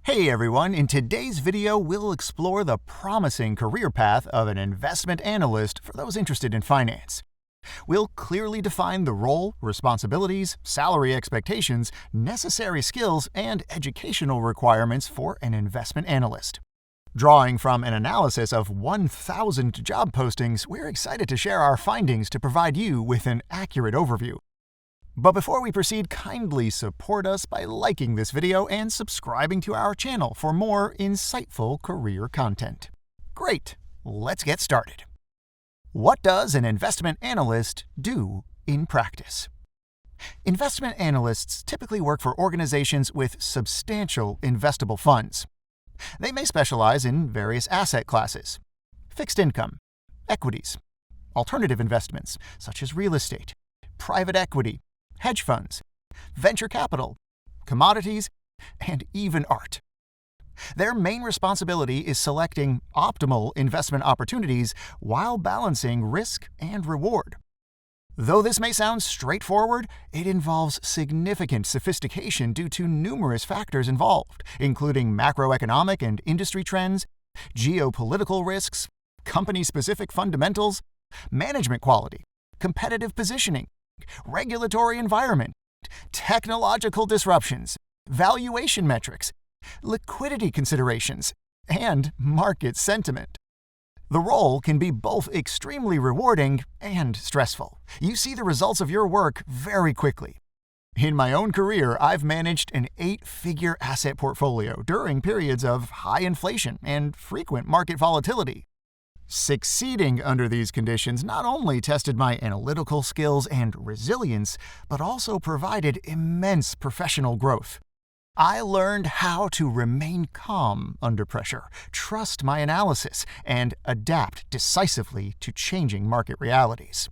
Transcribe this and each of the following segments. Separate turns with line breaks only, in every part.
Hey everyone, in today's video we'll explore the promising career path of an investment analyst for those interested in finance. We'll clearly define the role, responsibilities, salary expectations, necessary skills, and educational requirements for an investment analyst. Drawing from an analysis of 1,000 job postings, we're excited to share our findings to provide you with an accurate overview. But before we proceed, kindly support us by liking this video and subscribing to our channel for more insightful career content. Great, let's get started. What does an investment analyst do in practice? Investment analysts typically work for organizations with substantial investable funds. They may specialize in various asset classes: fixed income, equities, alternative investments such as real estate, private equity, hedge funds, venture capital, commodities, and even art. Their main responsibility is selecting optimal investment opportunities while balancing risk and reward. Though this may sound straightforward, it involves significant sophistication due to numerous factors involved, including macroeconomic and industry trends, geopolitical risks, company-specific fundamentals, management quality, competitive positioning, regulatory environment, technological disruptions, valuation metrics, liquidity considerations, and market sentiment. The role can be both extremely rewarding and stressful. You see the results of your work very quickly. In my own career, I've managed an 8-figure asset portfolio during periods of high inflation and frequent market volatility. Succeeding under these conditions not only tested my analytical skills and resilience, but also provided immense professional growth. I learned how to remain calm under pressure, trust my analysis, and adapt decisively to changing market realities.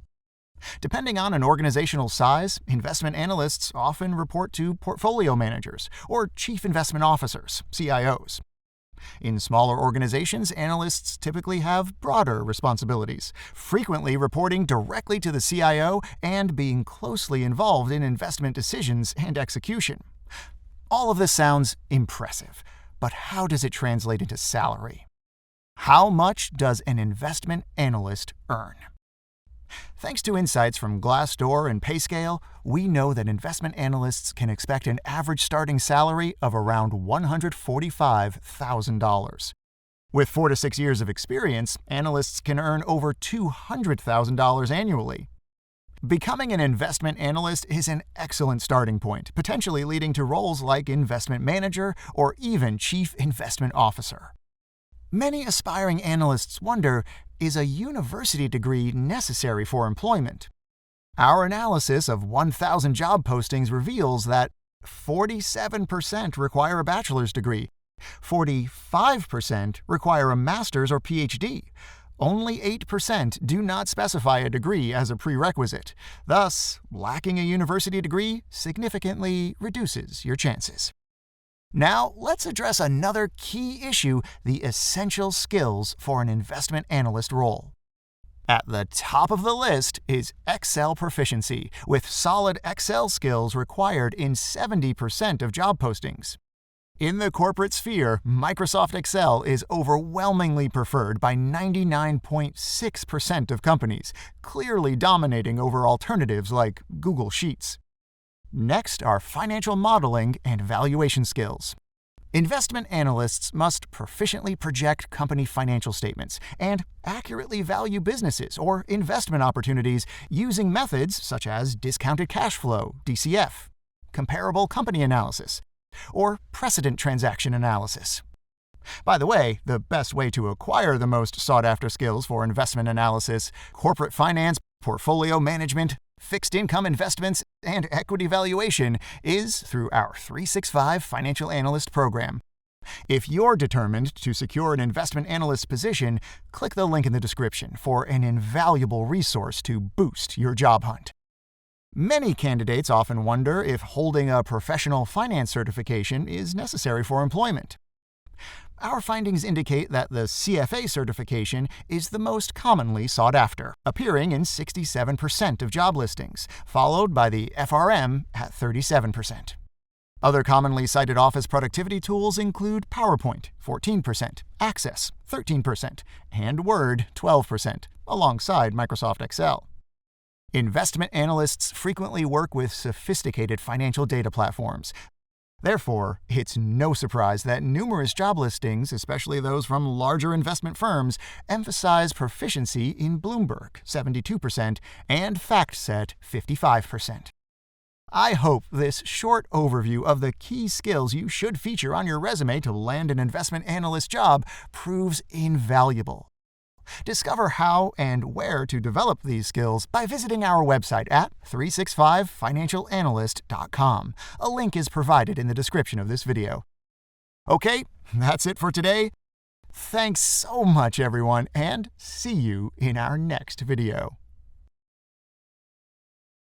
Depending on an organizational size, investment analysts often report to portfolio managers or chief investment officers, CIOs. In smaller organizations, analysts typically have broader responsibilities, frequently reporting directly to the CIO and being closely involved in investment decisions and execution. All of this sounds impressive, but how does it translate into salary? How much does an investment analyst earn? Thanks to insights from Glassdoor and PayScale, we know that investment analysts can expect an average starting salary of around $145,000. With 4 to 6 years of experience, analysts can earn over $200,000 annually. Becoming an investment analyst is an excellent starting point, potentially leading to roles like investment manager or even chief investment officer. Many aspiring analysts wonder, is a university degree necessary for employment? Our analysis of 1,000 job postings reveals that 47% require a bachelor's degree, 45% require a master's or PhD. Only 8% do not specify a degree as a prerequisite. Thus, lacking a university degree significantly reduces your chances. Now, let's address another key issue: the essential skills for an investment analyst role. At the top of the list is Excel proficiency, with solid Excel skills required in 70% of job postings. In the corporate sphere, Microsoft Excel is overwhelmingly preferred by 99.6% of companies, clearly dominating over alternatives like Google Sheets. Next are financial modeling and valuation skills. Investment analysts must proficiently project company financial statements and accurately value businesses or investment opportunities using methods such as discounted cash flow, DCF, comparable company analysis, or precedent transaction analysis. By the way, the best way to acquire the most sought-after skills for investment analysis, corporate finance, portfolio management, fixed income investments, and equity valuation is through our 365 Financial Analyst program. If you're determined to secure an investment analyst position, click the link in the description for an invaluable resource to boost your job hunt. Many candidates often wonder if holding a professional finance certification is necessary for employment. Our findings indicate that the CFA certification is the most commonly sought after, appearing in 67% of job listings, followed by the FRM at 37%. Other commonly cited office productivity tools include PowerPoint, 14%, Access, 13%, and Word, 12%, alongside Microsoft Excel. Investment analysts frequently work with sophisticated financial data platforms. Therefore, it's no surprise that numerous job listings, especially those from larger investment firms, emphasize proficiency in Bloomberg, 72%, and FactSet, 55%. I hope this short overview of the key skills you should feature on your resume to land an investment analyst job proves invaluable. Discover how and where to develop these skills by visiting our website at 365financialanalyst.com. A link is provided in the description of this video. Okay, that's it for today. Thanks so much, everyone, and see you in our next video.